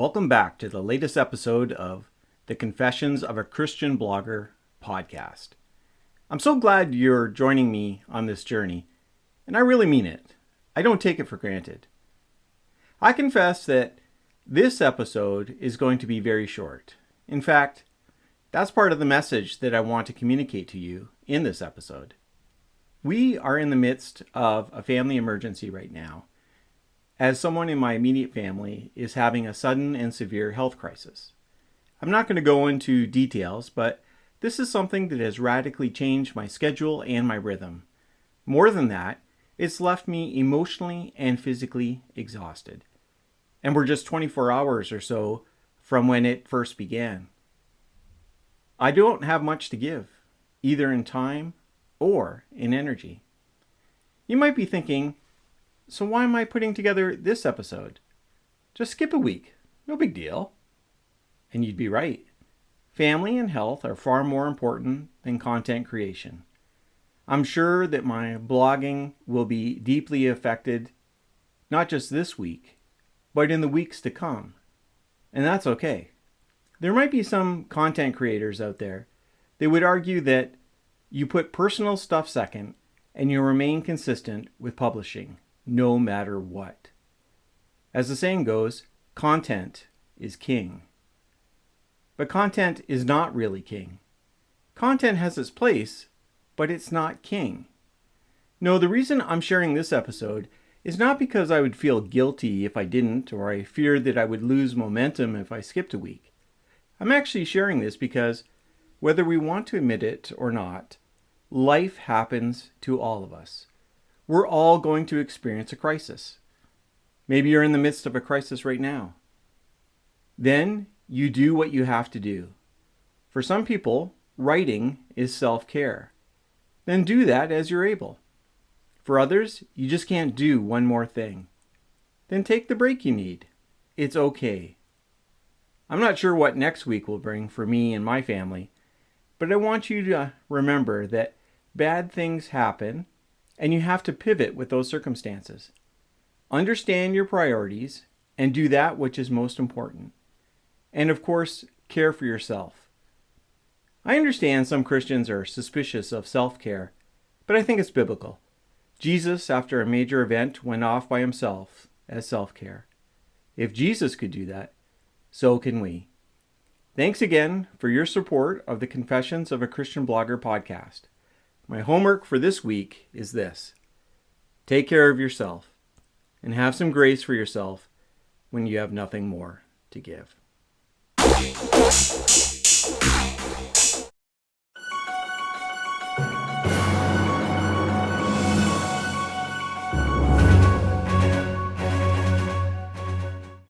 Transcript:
welcome back to the latest episode of the Confessions of a Christian Blogger podcast. I'm so glad you're joining me on this journey, and I really mean it. I don't take it for granted. I confess that this episode is going to be very short. In fact, that's part of the message that I want to communicate to you in this episode. We are in the midst of a family emergency right now, as someone in my immediate family is having a sudden and severe health crisis. I'm not going to go into details, but this is something that has radically changed my schedule and my rhythm. More than that, it's left me emotionally and physically exhausted. And we're just 24 hours or so from when it first began. I don't have much to give, either in time or in energy. You might be thinking, so why am I putting together this episode? Just skip a week. No big deal. And you'd be right. Family and health are far more important than content creation. I'm sure that my blogging will be deeply affected, not just this week, but in the weeks to come. And that's okay. There might be some content creators out there that would argue that you put personal stuff second and you remain consistent with publishing, no matter what. As the saying goes, content is king. But content is not really king. Content has its place, but it's not king. No, the reason I'm sharing this episode is not because I would feel guilty if I didn't, or I feared that I would lose momentum if I skipped a week. I'm actually sharing this because, whether we want to admit it or not, life happens to all of us. We're all going to experience a crisis. Maybe you're in the midst of a crisis right now. Then you do what you have to do. For some people, writing is self-care. Then do that as you're able. For others, you just can't do one more thing. Then take the break you need. It's okay. I'm not sure what next week will bring for me and my family, but I want you to remember that bad things happen and you have to pivot with those circumstances. Understand your priorities and do that which is most important. And of course, care for yourself. I understand some Christians are suspicious of self-care, but I think it's biblical. Jesus, after a major event, went off by himself as self-care. If Jesus could do that, so can we. Thanks again for your support of the Confessions of a Christian Blogger podcast. My homework for this week is this: take care of yourself and have some grace for yourself when you have nothing more to give.